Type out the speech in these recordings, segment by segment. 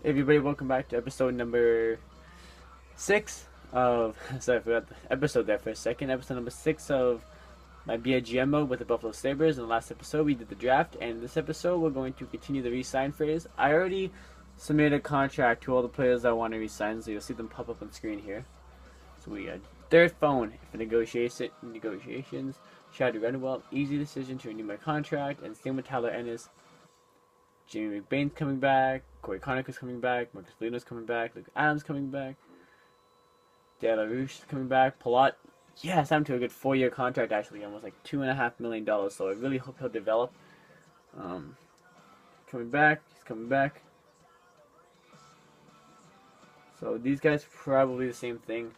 Hey everybody, welcome back to episode number 6 of sorry, I forgot the episode there for a second. Episode number 6 of my BIGM mode with the Buffalo Sabres. In the last episode we did the draft, and in this episode we're going to continue the re-sign phase. I already submitted a contract to all the players I want to re-sign, so you'll see them pop up on screen here. So we got third phone for negotiations. Chad Renwell, easy decision to renew my contract, and same with Tyler Ennis. Jamie McBain's coming back, Corey Conacher's coming back, Marcus Foligno's coming back, Luke Adams coming back, De La Rouche is coming back, Palat, yeah, signed to a good 4-year contract actually, almost like $2.5 million, so I really hope he'll develop. Coming back, he's coming back. So these guys probably the same thing.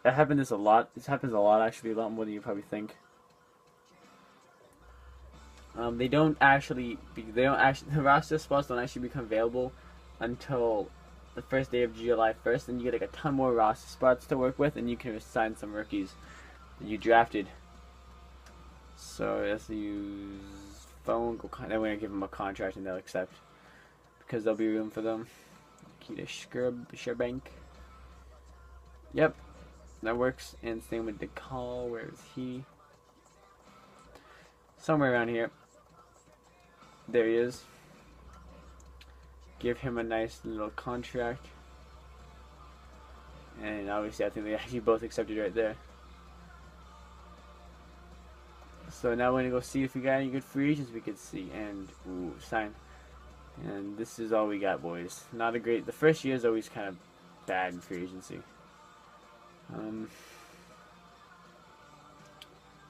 That happens a lot. This happens a lot actually, a lot more than you probably think. The roster spots don't actually become available until the first day of July 1st, and you get like a ton more roster spots to work with, and you can assign some rookies that you drafted. So let's use phone. Then we're gonna give them a contract, and they'll accept because there'll be room for them. Kita Sherbank. Yep, that works. And same with DeCall. Where is he? Somewhere around here. There he is. Give him a nice little contract. And obviously I think they actually both accepted right there. So now we're going to go see if we got any good free agents we could see. And, ooh, sign. And this is all we got, boys. Not a great... The first year is always kind of bad in free agency.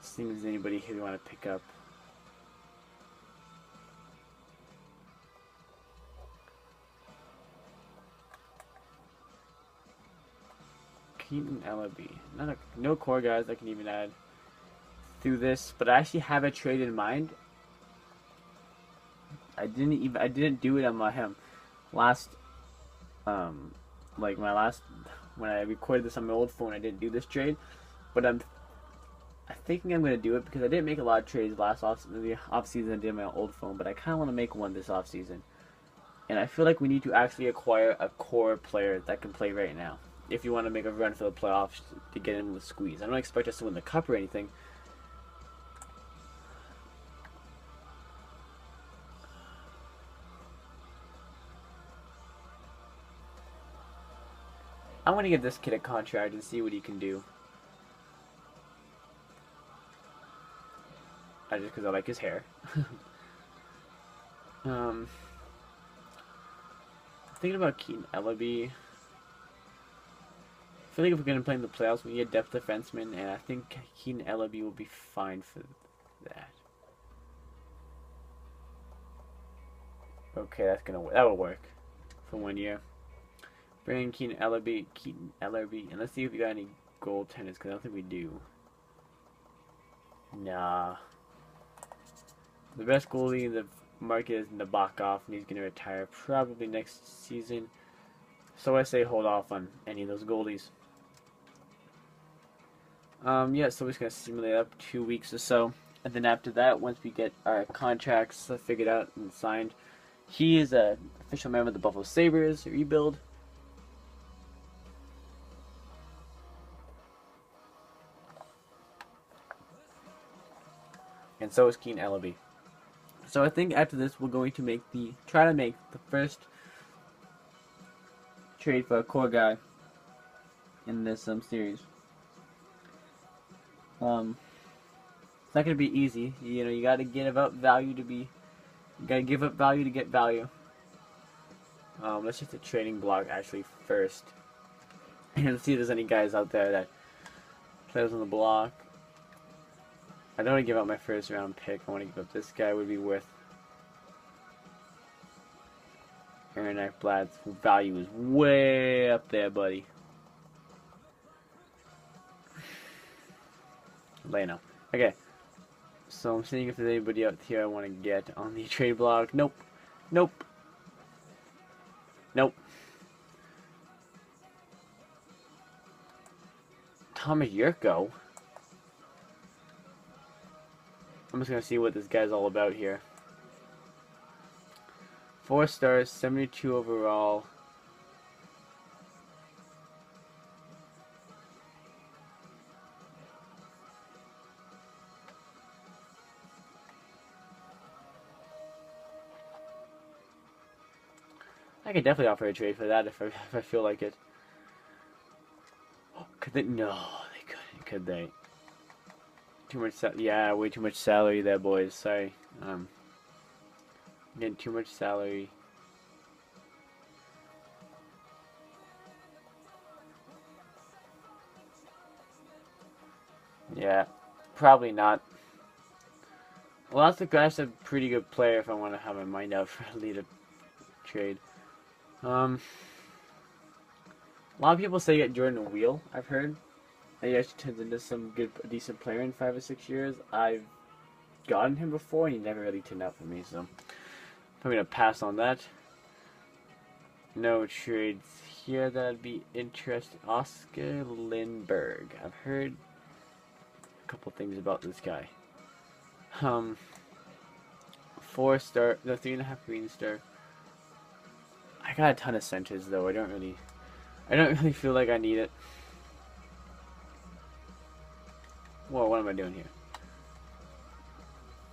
Seeing if there's anybody here we want to pick up. Keaton Ellaby. No core guys I can even add through this, but I actually have a trade in mind. I didn't do it on my last when I recorded this on my old phone. I didn't do this trade, but I'm thinking I'm gonna do it because I didn't make a lot of trades last off season. I did on my old phone, but I kind of want to make one this off season, and I feel like we need to actually acquire a core player that can play right now if you want to make a run for the playoffs to get in with squeeze. I don't expect us to win the cup or anything. I want to give this kid a contract and see what he can do. Just because I like his hair. Thinking about Keaton Ellaby. I feel like if we're going to play in the playoffs, we need a depth defenseman, and I think Keaton Ellaby will be fine for that. Okay, that'll work for 1 year. Bring in Keaton Ellaby, and let's see if we got any goaltenders, because I don't think we do. Nah. The best goalie in the market is Nabokov, and he's going to retire probably next season. So I say hold off on any of those goalies. Yeah, so we're just going to simulate up 2 weeks or so. And then after that, once we get our contracts figured out and signed, he is an official member of the Buffalo Sabres rebuild. And so is Keaton Ellaby. So I think after this, we're going to try to make the first trade for a core guy in this series. It's not going to be easy. You got to give up value to get value. Let's just a trading block actually first, and see if there's any guys out there that players on the block. I don't want to give up my first round pick. I want to give up this guy. Would be worth. Aaron Ekblad's value is way up there, buddy. Leno. Okay. So I'm seeing if there's anybody out here I want to get on the trade block. Nope. Nope. Nope. Thomas Yurko. I'm just going to see what this guy's all about here. 4 stars, 72 overall. I could definitely offer a trade for that if I feel like it. Oh, could they? No, they couldn't. Could they? Too much. Yeah, way too much salary there, boys. Sorry. Getting too much salary. Yeah, probably not. Well, that's a pretty good player if I want to have my mind out for a lead trade. A lot of people say get Jordan Wheel. I've heard. And he actually turns into some decent player in 5 or 6 years. I've gotten him before, and he never really turned out for me. So I'm gonna pass on that. No trades here that'd be interesting. Oscar Lindbergh. I've heard a couple things about this guy. 4 star, no, 3.5 green star. I got a ton of centers though. I don't really feel like I need it. Whoa, what am I doing here?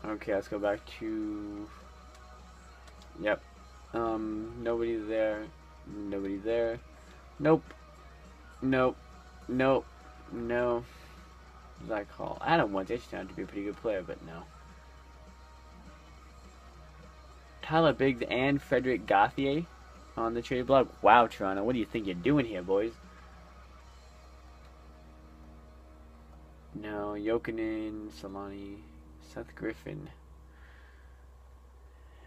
Okay, let's go back to. Yep. Nobody there. Nobody there. Nope. Nope. Nope. No. What did I call? Adam wants H-Town to be a pretty good player, but no. Tyler Biggs and Frederick Gauthier on the trade block. Wow, Toronto, what do you think you're doing here, boys? No, Jokinen, Solani, Seth Griffin.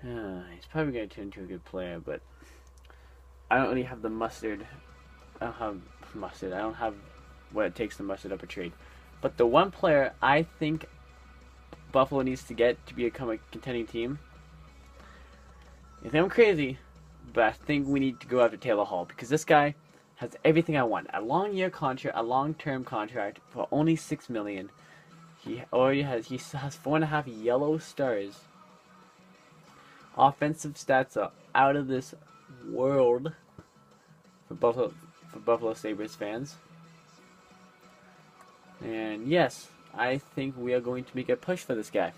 He's probably going to turn into a good player, but I don't really have the mustard. I don't have mustard. I don't have what it takes to mustard up a trade. But the one player I think Buffalo needs to get to become a contending team. I think I'm crazy, but I think we need to go after Taylor Hall because this guy has everything I want. A long-term contract for only $6 million. He has 4.5 yellow stars. Offensive stats are out of this world for Buffalo Sabres fans. And yes, I think we are going to make a push for this guy.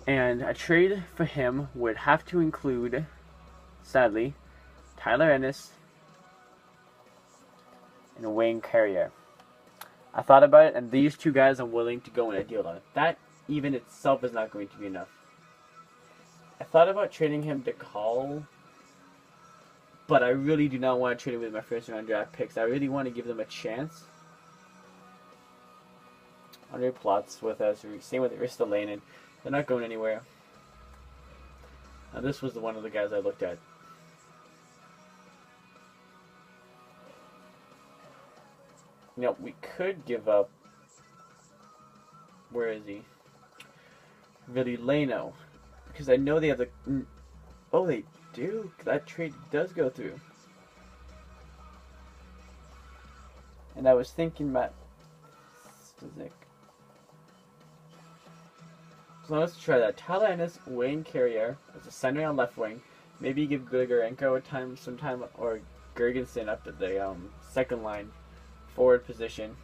And a trade for him would have to include, sadly, Tyler Ennis and Wayne Carrier. I thought about it, and these two guys I'm willing to go in a deal on. That even itself is not going to be enough. I thought about trading him to Call, but I really do not want to trade him with my first round draft picks. I really want to give them a chance. Andre Plotz with us. Same with Ristolainen. They're not going anywhere. Now this was one of the guys I looked at. You know, we could give up. Where is he? Vilileno. Because I know they have the. Oh, they do. That trade does go through. And I was thinking Matt Stazik. So let's try that. Tyler Ennis, Wayne Carrier as a center on left wing. Maybe give Grigorenko some time, or Gergensen up at the second line forward position.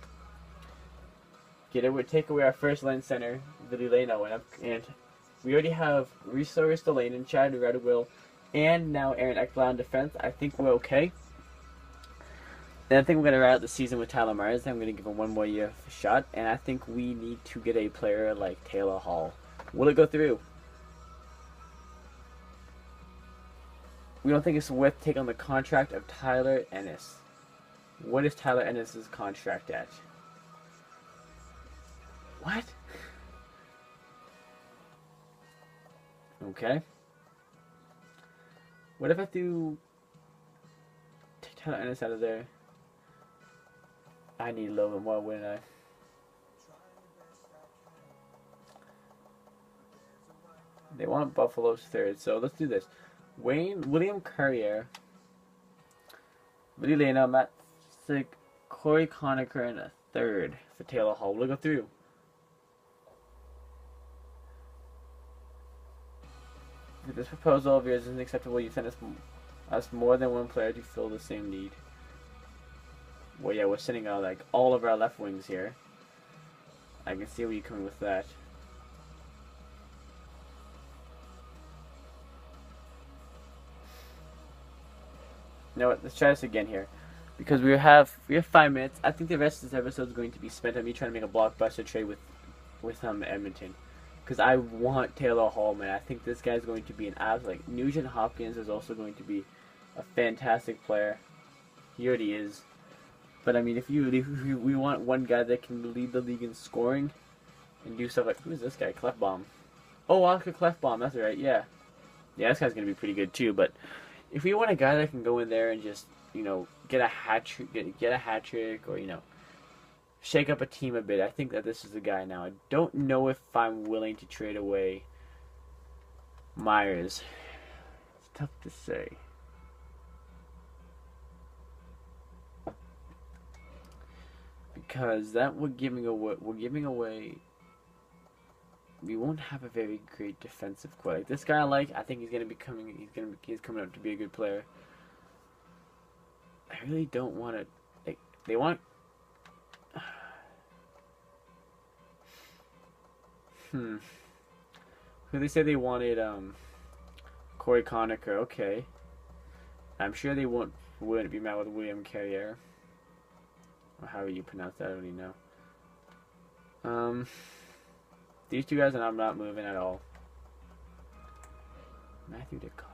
Take away our first line center, Vilileno, and we already have Risto Ristolainen, Chad Radewill, and now Aaron Ekblad on defense. I think we're okay. Then I think we're going to wrap out the season with Tyler Myers. I'm going to give him one more year shot, and I think we need to get a player like Taylor Hall. Will it go through? We don't think it's worth taking on the contract of Tyler Ennis. What is Tyler Ennis' contract at? What? Okay. What if I do take Tyler Ennis out of there? I need a little bit more, wouldn't I? They want Buffalo's third, so let's do this. William Carrier, Vilileno, Matt Sick, Corey Conacher, and a third for Taylor Hall. We'll go through. If this proposal of yours isn't acceptable, you send us more than one player to fill the same need. Well, yeah, we're sending out like all of our left wings here. I can see where you're coming with that. You know what? Let's try this again here, because we have 5 minutes. I think the rest of this episode is going to be spent on me trying to make a blockbuster trade with Edmonton, because I want Taylor Hall, man. I think this guy's going to be an absolute. Like, Nugent Hopkins is also going to be a fantastic player. He already is. But I mean, if we want one guy that can lead the league in scoring and do stuff like, who's this guy? Clefbaum. Oh, Oscar Clefbaum. That's right. Yeah, this guy's gonna be pretty good too. But if we want a guy that can go in there and just get a hat trick, or shake up a team a bit, I think that this is the guy now. I don't know if I'm willing to trade away Myers. It's tough to say. Because that we're giving away. We won't have a very great defensive core. Like this guy, I think he's coming up to be a good player. I really don't want to. Like, they want. Who they say they wanted? Corey Conacher. Okay. I'm sure they wouldn't be mad with William Carrier. Or however you pronounce that, I don't even know. These two guys, and I'm not moving at all. Matthew DeCall.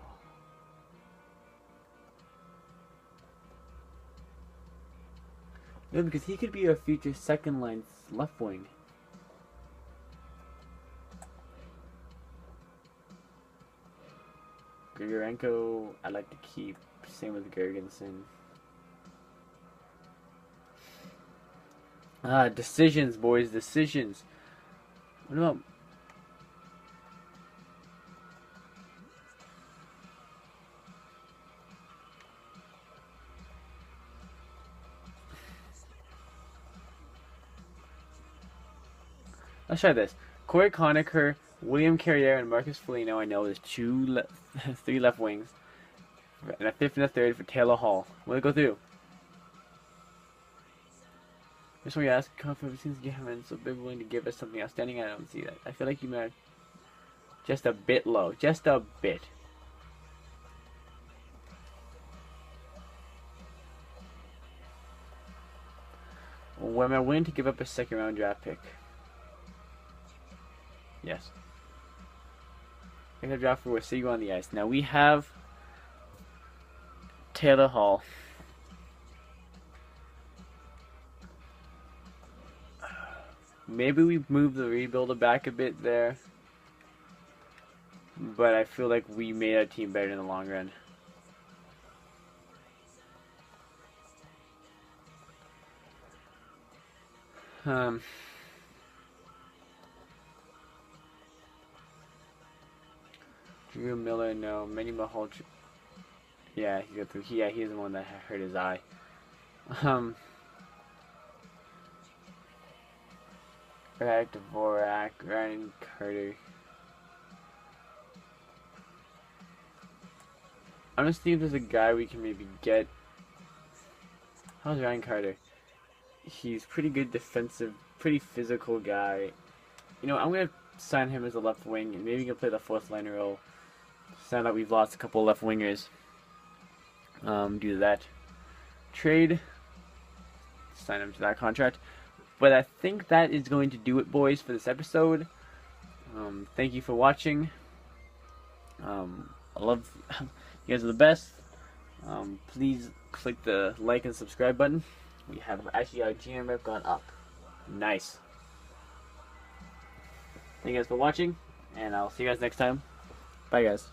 No, because he could be a future second line left wing. Grigorenko, I'd like to keep. Same with Gergensen. Decisions, boys, decisions. What about... Let's try this. Corey Conacher, William Carrier, and Marcus Foligno. I know there's 3 left wings. And a 5th and a 3rd for Taylor Hall. Will it go through? Just want to ask, confidence seems you haven't so been willing to give us something outstanding. I don't see that. I feel like you might just a bit low, just a bit. Well, am I willing to give up a 2nd round draft pick? Yes. I'm gonna draft for Wasigo on the ice. Now we have Taylor Hall. Maybe we move the rebuilder back a bit there. But I feel like we made our team better in the long run. Drew Miller, no. Manny Mahal. Yeah, he got through. Yeah, he's the one that hurt his eye. Back to Dvorak, Ryan Carter. I'm just thinking if there's a guy we can maybe get. How's Ryan Carter? He's pretty good defensive, pretty physical guy. I'm gonna sign him as a left wing, and maybe he can play the 4th liner role. Sound like we've lost a couple left wingers. Due to that trade, sign him to that contract. But I think that is going to do it, boys, for this episode. Thank you for watching. I love you guys are the best. Please click the like and subscribe button. We have actually our GM rep gone up. Nice. Thank you guys for watching, and I'll see you guys next time. Bye, guys.